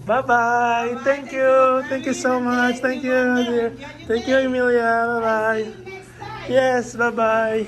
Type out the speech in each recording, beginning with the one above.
Bye-bye. Thank you. Thank you so much. Thank you, dear. Thank you, Emilia. Bye-bye. Yes, bye-bye.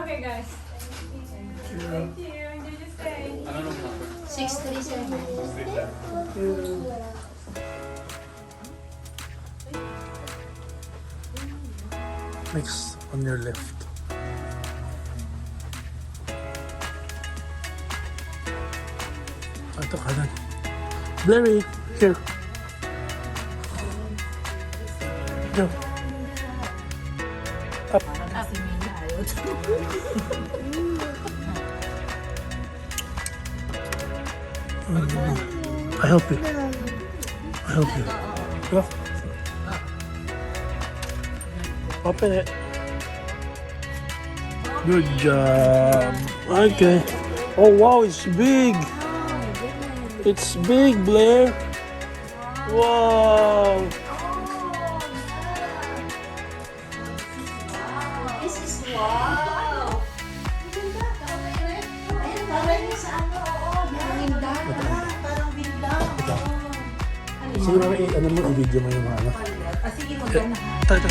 Okay, guys. Thank you. Enjoy your stay. 637. Next, on your left. Ito kanan. Blurry, here. Go. Up. I help you. I help you. Go. Open it. Good job. Okay. Oh wow, it's big. It's big, Blair. Wow. This is wow. Parang sa ano, parang bindang. Siguro ano mo, i-video mo yung mga ano. Sige, maganda. Ito.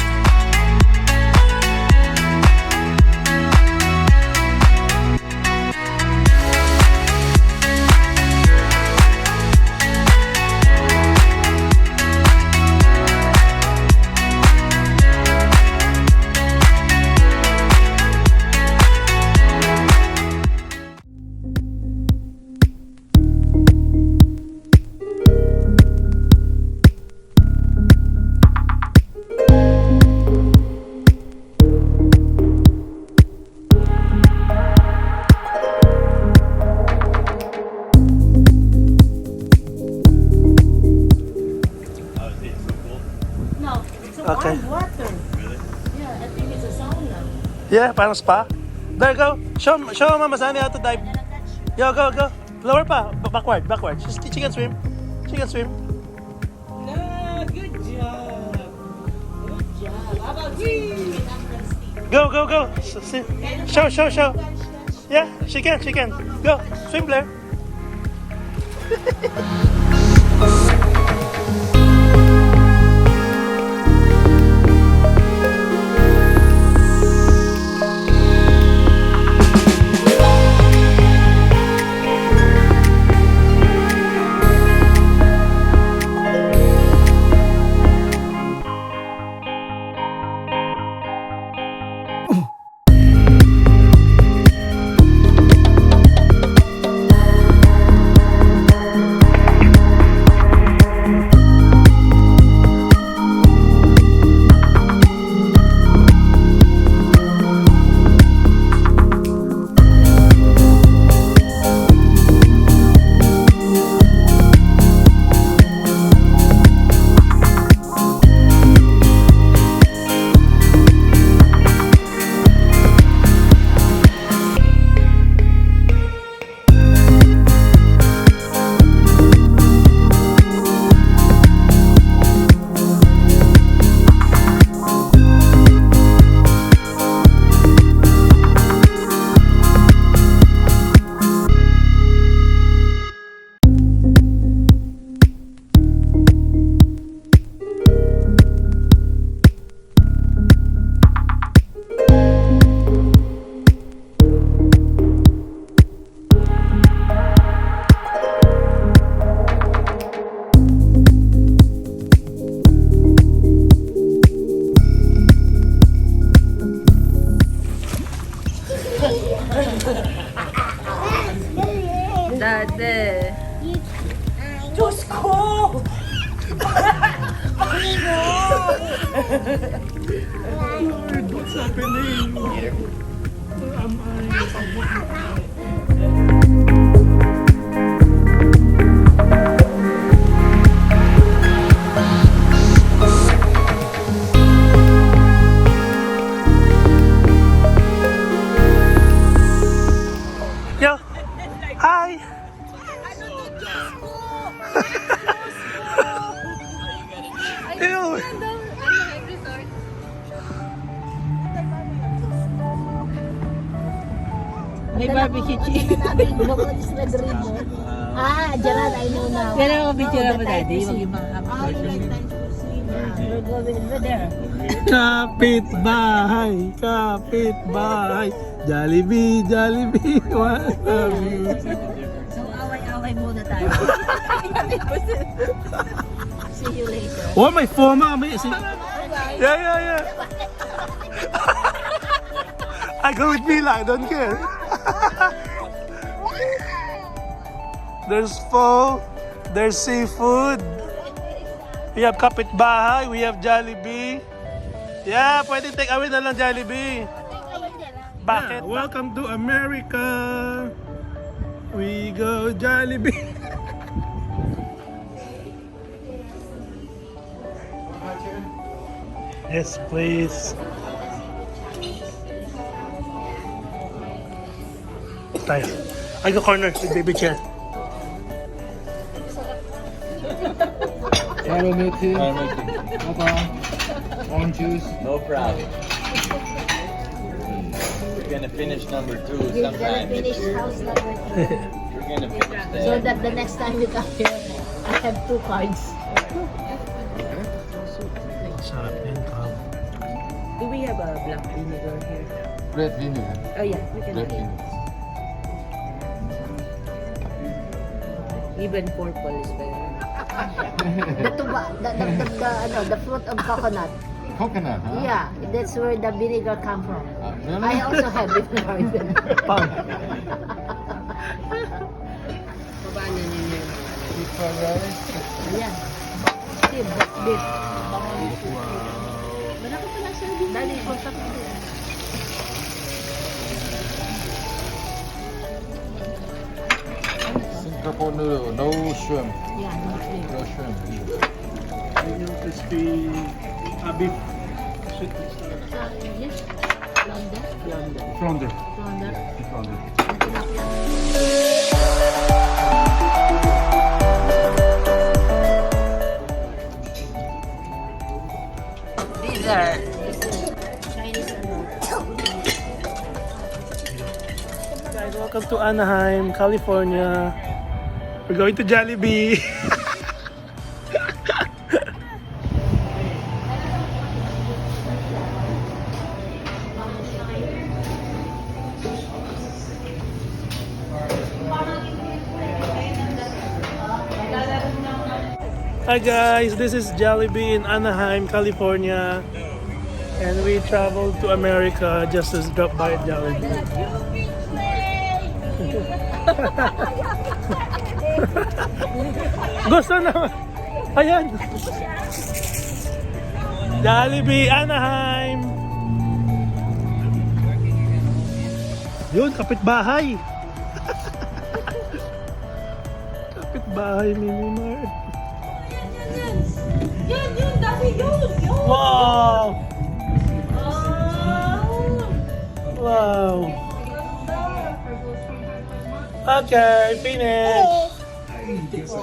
Okay. Water. Yeah, I think it's a sauna. Yeah, parang spa. There, go. Show Mama Sunny how to dive. Yo, go. Lower pa. Backward. She can swim. No, good job. Good job. How about you? Go. Show. Yeah, she can. Go. Swim, Blair. Dati. Diyos ko! What's happening? Where am I? Yo! Hi! Ew! May barbecue chicken. Gerard, I know now. Pero ako picture mo daddy. Yung ibang We're going over there. Kapitbahay! Kapitbahay! Jollibee! Jollibee! What love you? So, away-away muna tayo. See you later. Oh, my phone, mommy! Yeah. I go with Mila, I don't care. There's pho, there's seafood. We have kapitbahay, we have Jollibee. Yeah, pwede take away na lang Jollibee. Bakit? Yeah, welcome to America. We go Jollibee. Yes, please. Tayo. I go corner with baby chair. Caramel milk tea. Papa. Orange juice. No problem. We're gonna finish number 2 We're gonna sometime finish this year. house number 2. We're gonna finish that. So that the next time we come here, I have 2 cards. Sarap din, Tom. Do we have a black vinegar here? Red vinegar. Oh yeah, we can Red have it. vinegar. Even purple is better. The fruit of coconut. Coconut, huh? Yeah, that's where the vinegar come from. Really? I also have vinegar. Pang. Paano ninyo? Beef fried rice. Ayan. Beef, beef. Malaki pala sa din. Dali, kontak mo. Singapore noodle, no shrimp. Yeah, no shrimp. No shrimp. Crispy beef. Sweet. Yes. Flounder. Flounder. Flounder. Dessert. Chinese ano. Guys, welcome to Anaheim, California. We're going to Jollibee. Hi guys, this is Jollibee in Anaheim, California. And we traveled to America just to drop by Jollibee. Gusto naman. Ayan. Jollibee, Anaheim. Yun, kapitbahay. Kapitbahay, Minimart. Yun, dami yun! Wow! Wow! Okay, finish.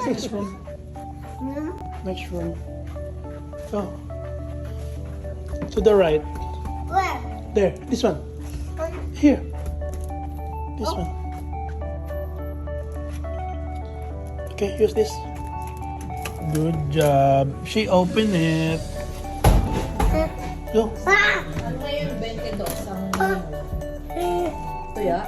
Next one. Next one. Go. To the right. Where? There. This one. Here. This one. Okay, use this. Good job. She opened it. Go. Ano na yun? 22 ang... Ito ya?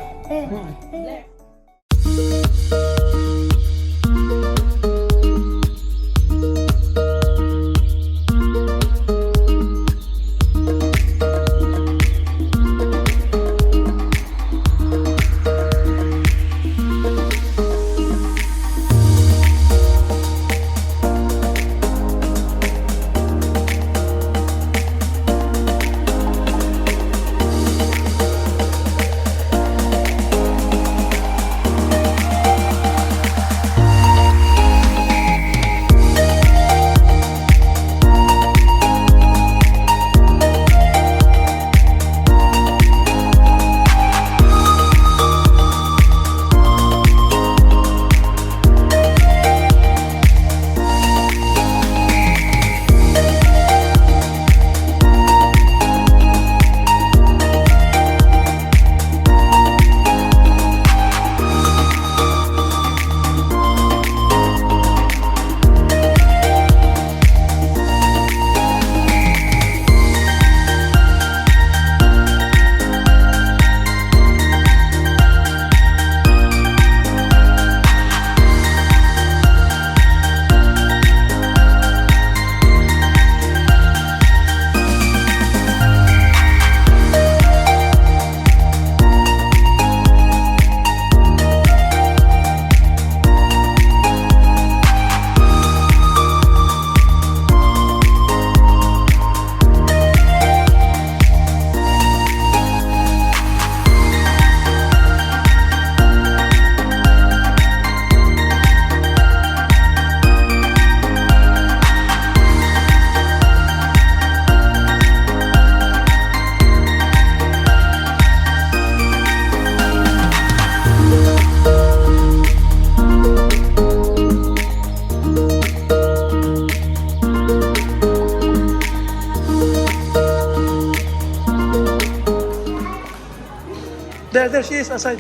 there she is aside.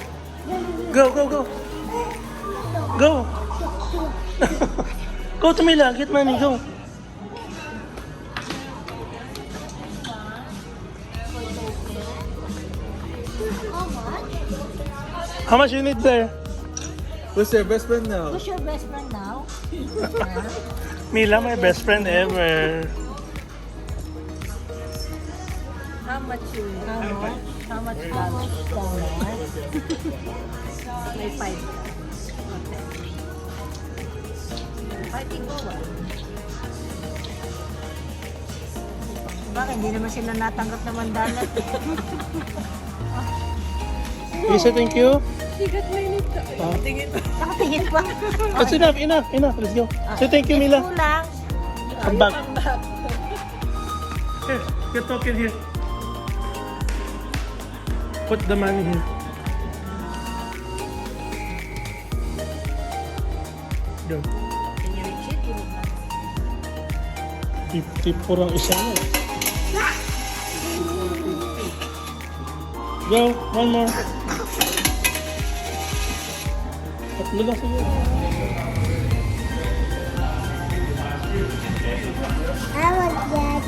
Go, go, go. Go. Go to Mila, get money, go. How much you need there? Who's your best friend now? Who's your best friend now? Mila, my best friend ever. How much you? How much dollars? May 5. Fighting ko ba? Bakit hindi naman sila natanggap na mandalat? You say thank you? Sigat na init. Nakatingin pa. That's enough, enough, enough. Let's go. Say thank you, Mila. Kulang. Come back. Here, get talking here. Put the money here. Go. Can you reach it? 54 ang isa niya. Go, one more. Tatlo lang siguro. I want that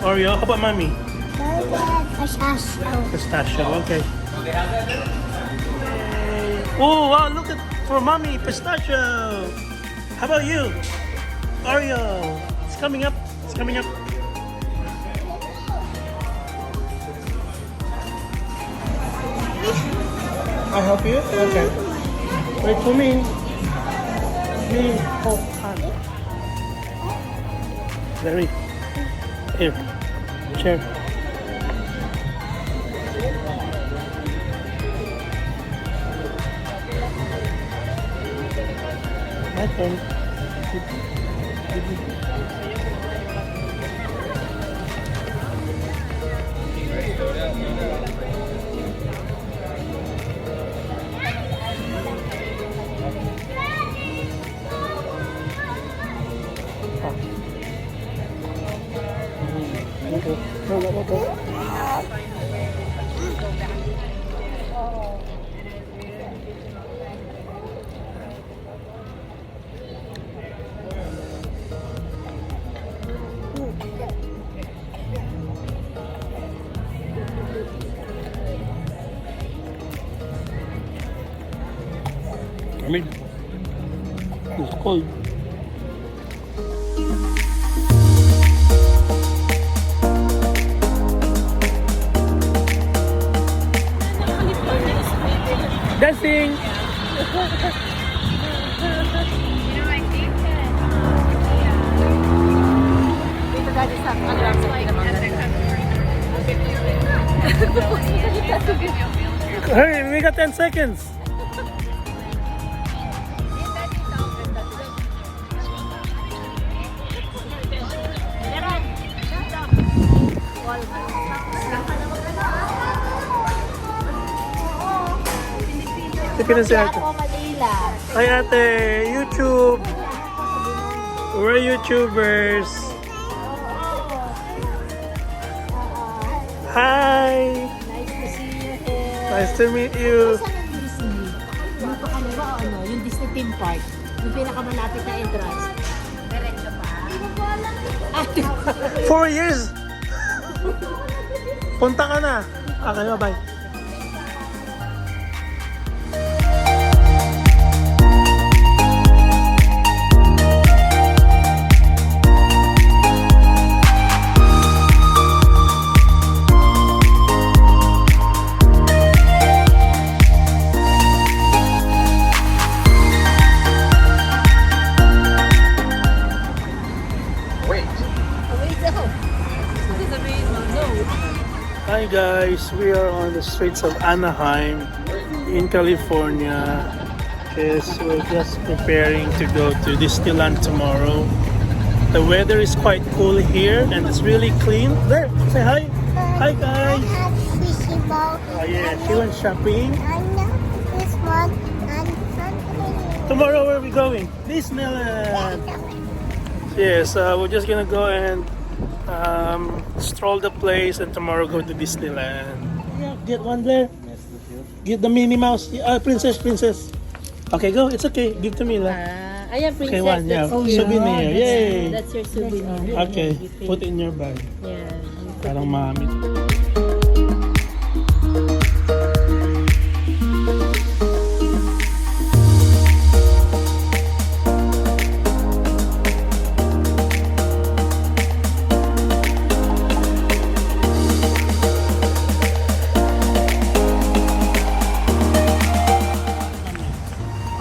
Oreo, how about mommy? pistachio. Pistachio, okay. Oh, wow, look at for mommy, pistachio. How about you? Oreo. It's coming up. It's coming up. I help you? Okay. Wait for me. Me. Oh, hand. Very. Here. Chair. My turn. I mean, it's cold. Dancing! Hurry, we got 10 seconds. Sige na si ate. Manila. Hi ate, YouTube. We're YouTubers. Hi. Nice to see you here. Nice to meet you. Saan ang Disney? Dito ka na ba o ano? Yung Disney theme park. Yung pinakamalapit na entrance. Diretso pa. Hindi ko alam. 4 years. Punta ka na. Okay, bye-bye. Hi guys, we are on the streets of Anaheim in California. Yes, we're just preparing to go to Disneyland tomorrow. The weather is quite cool here and it's really clean. There, say hi. Hi guys. I have fishy ball. Oh yeah, she went shopping. I know this one and something. Tomorrow where are we going? Disneyland. Yes, we're just gonna go and stroll the place and tomorrow go to Disneyland. Yeah, get one there. Give the Minnie Mouse. Princess. Okay, go. It's okay. Give to me lah. Ayan, princess. Okay, one. Yeah. That's Souvenir. Yay. That's your souvenir. Okay. Put it in your bag. Yeah. Parang mami.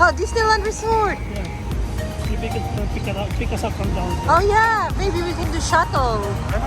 Oh, Disneyland Resort. You pick us up from down. Oh yeah, maybe we can do shuttle. Go.